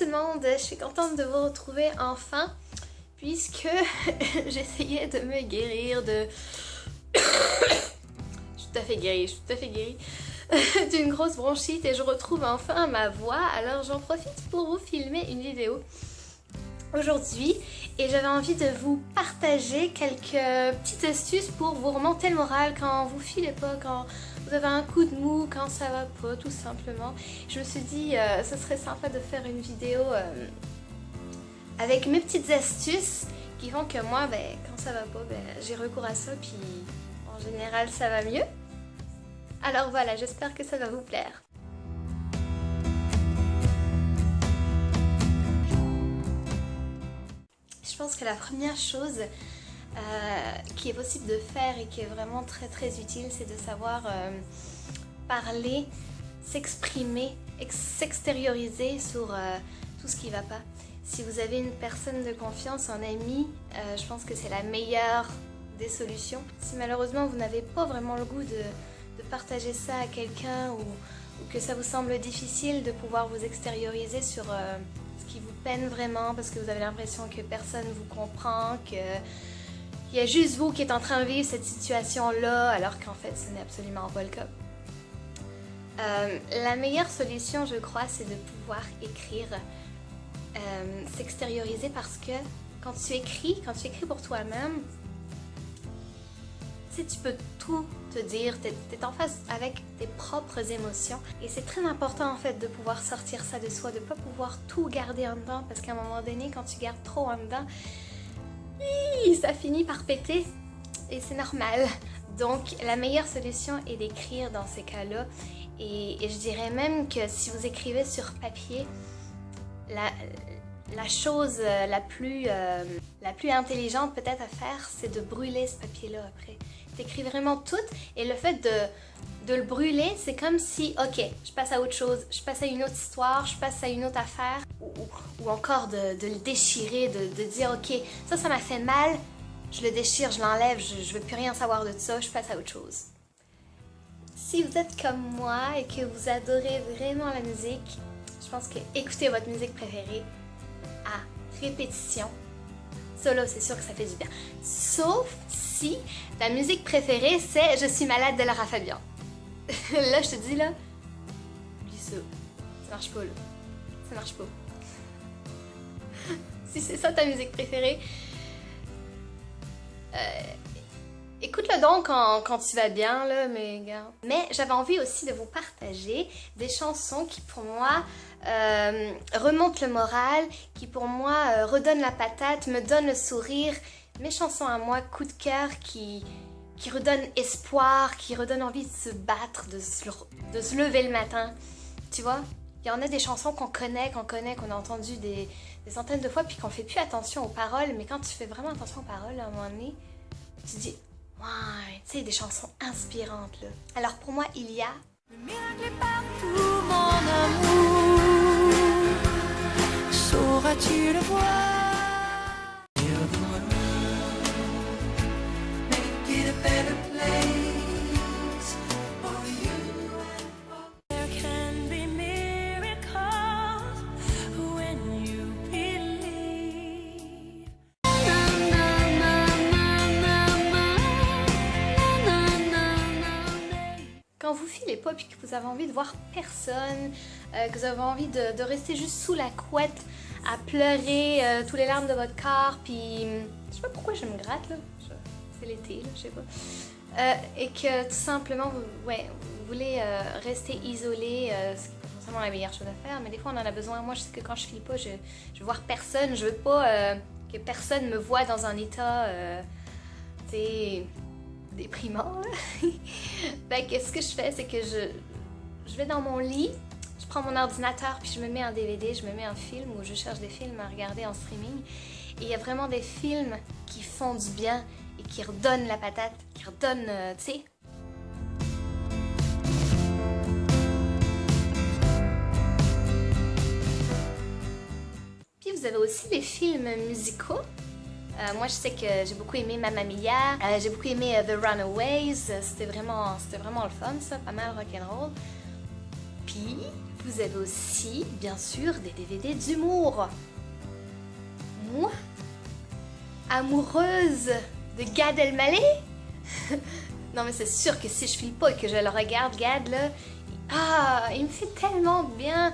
le monde, je suis contente de vous retrouver enfin puisque j'essayais de me guérir de... Je suis tout à fait guérie, d'une grosse bronchite et je retrouve enfin ma voix, alors j'en profite pour vous filmer une vidéo aujourd'hui et j'avais envie de vous partager quelques petites astuces pour vous remonter le moral quand vous filez pas, quand vous avez un coup de mou, quand ça va pas tout simplement. Je me suis dit ce serait sympa de faire une vidéo avec mes petites astuces qui font que moi quand ça va pas j'ai recours à ça, puis en général ça va mieux. Alors voilà, j'espère que ça va vous plaire. Je pense que la première chose qui est possible de faire et qui est vraiment très utile, c'est de savoir parler, s'exprimer, s'extérioriser sur tout ce qui va pas. Si vous avez une personne de confiance, un ami, je pense que c'est la meilleure des solutions. Si malheureusement vous n'avez pas vraiment le goût de partager ça à quelqu'un ou que ça vous semble difficile de pouvoir vous extérioriser sur ce qui vous peine vraiment parce que vous avez l'impression que personne vous comprend, qu'il y a juste vous qui êtes en train de vivre cette situation-là alors qu'en fait ce n'est absolument pas le cas. La meilleure solution, je crois, c'est de pouvoir écrire, s'extérioriser, parce que quand tu écris pour toi-même, tu peux tout te dire, tu es en face avec tes propres émotions et c'est très important en fait de pouvoir sortir ça de soi, de ne pas pouvoir tout garder en dedans, parce qu'à un moment donné quand tu gardes trop en dedans, ça finit par péter et c'est normal. Donc la meilleure solution est d'écrire dans ces cas-là et je dirais même que si vous écrivez sur papier, la chose la plus intelligente peut-être à faire, c'est de brûler ce papier-là après. T'écris vraiment tout et le fait de le brûler, c'est comme si, ok, je passe à autre chose, je passe à une autre histoire, je passe à une autre affaire, ou encore de le déchirer, de dire, ok, ça m'a fait mal, je le déchire, je l'enlève, je veux plus rien savoir de ça, je passe à autre chose. Si vous êtes comme moi et que vous adorez vraiment la musique, je pense que écouter votre musique préférée à répétition, ça là, c'est sûr que ça fait du bien. Sauf si ta musique préférée c'est Je suis malade de Lara Fabian. Là, je te dis là, oublie ça. Ça marche pas là. Ça marche pas. Si c'est ça ta musique préférée, écoute-le donc quand tu vas bien là, mais gars. Mais j'avais envie aussi de vous partager des chansons qui pour moi remontent le moral, qui pour moi redonnent la patate, me donnent le sourire. Mes chansons à moi, coup de cœur, qui redonnent espoir, qui redonnent envie de se battre, de se lever le matin. Tu vois, il y en a des chansons qu'on connaît, qu'on a entendues des centaines de fois, puis qu'on fait plus attention aux paroles, mais quand tu fais vraiment attention aux paroles, à un moment donné, tu te dis, ouais, tu sais, des chansons inspirantes là. Alors pour moi, il y a Le miracle est partout, mon amour. Sauras-tu le voir? Make it a better place for you and for there can be miracles when you believe. quand vous filez pas puis que vous avez envie de voir personne, que vous avez envie de rester juste sous la couette à pleurer tous les larmes de votre corps, puis je sais pas pourquoi je me gratte là, c'est l'été là, je sais pas, et que tout simplement vous voulez rester isolé, ce qui n'est pas forcément la meilleure chose à faire, mais des fois on en a besoin. Moi je sais que quand je file pas, je veux voir personne, je veux pas que personne me voit dans un état tu sais, déprimant. Ben, ce que je fais, c'est que je vais dans mon lit, je prends mon ordinateur puis je me mets un DVD, je me mets un film ou je cherche des films à regarder en streaming. Et il y a vraiment des films qui font du bien et qui redonnent la patate, qui redonnent, tu sais. Puis vous avez aussi les films musicaux. Moi je sais que j'ai beaucoup aimé Mamma Mia, j'ai beaucoup aimé The Runaways, c'était vraiment le fun ça, pas mal rock'n'roll. Puis vous avez aussi, bien sûr, des DVD d'humour. Moi, amoureuse de Gad Elmaleh? Non mais c'est sûr que si je file pas et que je le regarde, Gad là, il me fait tellement bien.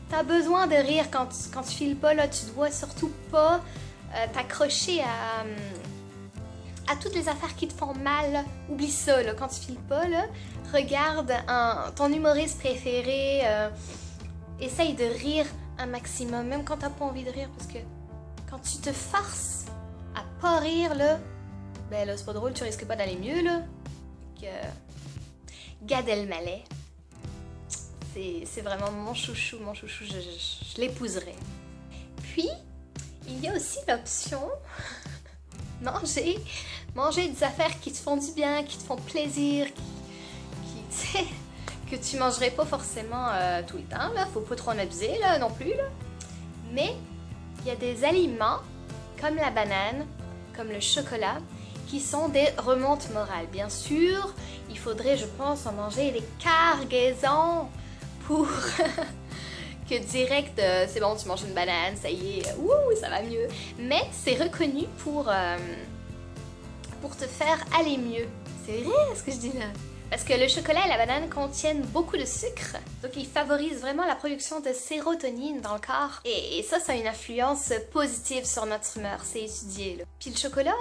T'as besoin de rire quand tu files pas là, tu dois surtout pas t'accrocher à toutes les affaires qui te font mal. Là. Oublie ça là, quand tu files pas là, regarde ton humoriste préféré, essaye de rire un maximum, même quand t'as pas envie de rire, parce que quand tu te forces à pas rire là, ben là c'est pas drôle, tu risques pas d'aller mieux là. Gad Elmaleh, c'est vraiment mon chouchou, je l'épouserai. Puis, il y a aussi l'option manger des affaires qui te font du bien, qui te font plaisir, tu sais, que tu mangerais pas forcément tout le temps, là, faut pas trop en abuser là non plus, là. Mais il y a des aliments comme la banane, comme le chocolat, qui sont des remontes morales. Bien sûr, il faudrait, je pense, en manger des cargaisons pour que direct, c'est bon, tu manges une banane, ça y est, ça va mieux. Mais c'est reconnu pour te faire aller mieux. C'est vrai ce que je dis là. Parce que le chocolat et la banane contiennent beaucoup de sucre, donc ils favorisent vraiment la production de sérotonine dans le corps. Et ça a une influence positive sur notre humeur, c'est étudié là. Puis le chocolat,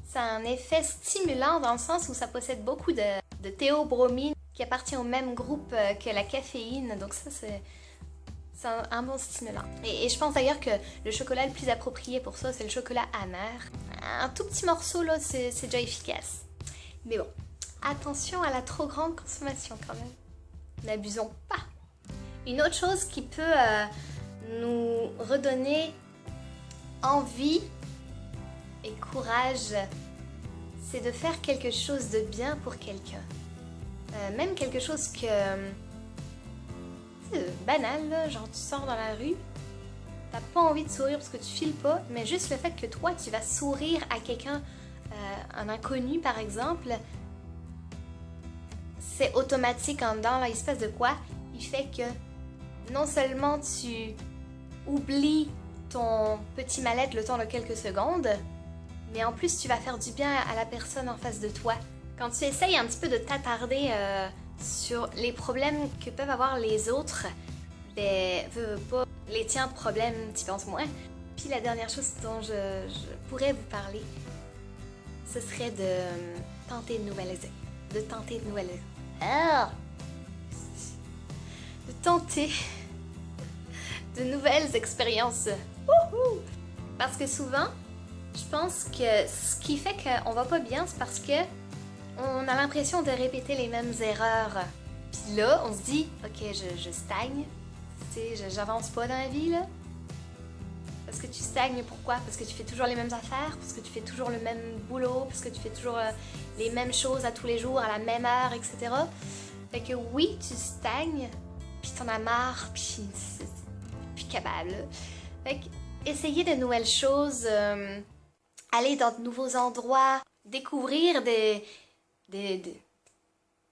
ça a un effet stimulant dans le sens où ça possède beaucoup de théobromine qui appartient au même groupe que la caféine, donc ça c'est un bon stimulant. Et je pense d'ailleurs que le chocolat le plus approprié pour ça, c'est le chocolat amer. Un tout petit morceau là, c'est déjà efficace. Mais bon, attention à la trop grande consommation quand même. N'abusons pas. Une autre chose qui peut nous redonner envie et courage, c'est de faire quelque chose de bien pour quelqu'un. Même quelque chose que c'est banal, là, genre tu sors dans la rue, t'as pas envie de sourire parce que tu files pas, mais juste le fait que toi tu vas sourire à quelqu'un, un inconnu par exemple, c'est automatique en dedans, là, il se passe de quoi? Il fait que non seulement tu oublies ton petit mal-être le temps de quelques secondes, mais en plus tu vas faire du bien à la personne en face de toi. Quand tu essayes un petit peu de t'attarder sur les problèmes que peuvent avoir les autres, ben, veux pas, les tiens de problèmes, tu penses moins. Puis la dernière chose dont je pourrais vous parler, ce serait de tenter de nouvelles expériences. Wouhou! Parce que souvent, je pense que ce qui fait qu'on va pas bien, c'est parce que on a l'impression de répéter les mêmes erreurs. Puis là, on se dit, ok, je stagne, tu sais, j'avance pas dans la vie, là. Parce que tu stagnes, pourquoi? Parce que tu fais toujours les mêmes affaires, parce que tu fais toujours le même boulot, parce que tu fais toujours les mêmes choses à tous les jours, à la même heure, etc. Fait que oui, tu stagnes, puis t'en as marre, puis c'est plus capable. Fait que essayer de nouvelles choses, aller dans de nouveaux endroits, découvrir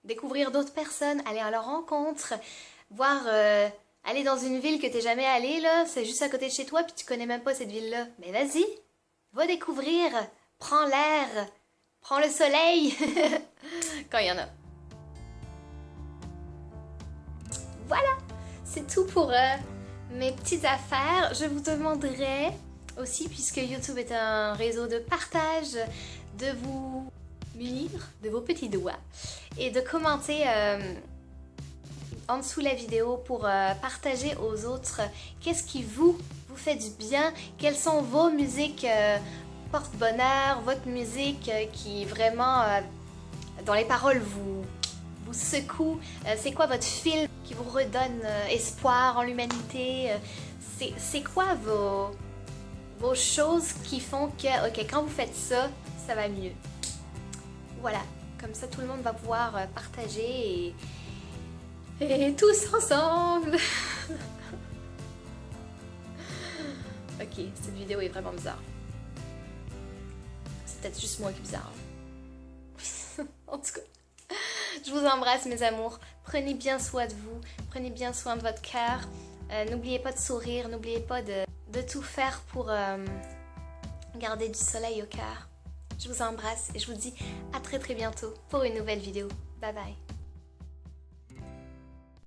découvrir d'autres personnes, aller à leur rencontre, voir, aller dans une ville que t'es jamais allé, là, c'est juste à côté de chez toi, puis tu connais même pas cette ville-là. Mais vas-y, va découvrir, prends l'air, prends le soleil, quand il y en a. Voilà, c'est tout pour mes petites affaires. Je vous demanderai aussi, puisque YouTube est un réseau de partage, de vous munir de vos petits doigts et de commenter en dessous la vidéo pour partager aux autres qu'est-ce qui vous fait du bien, quelles sont vos musiques porte-bonheur, votre musique qui vraiment dont les paroles vous secouent, c'est quoi votre film qui vous redonne espoir en l'humanité, c'est quoi vos choses qui font que, ok, quand vous faites ça, ça va mieux. Voilà, comme ça tout le monde va pouvoir partager et tous ensemble. Ok, cette vidéo est vraiment bizarre. C'est peut-être juste moi qui est bizarre. En tout cas, je vous embrasse mes amours. Prenez bien soin de vous. Prenez bien soin de votre cœur. N'oubliez pas de sourire, n'oubliez pas de tout faire pour garder du soleil au cœur. Je vous embrasse et je vous dis à très bientôt pour une nouvelle vidéo. Bye bye.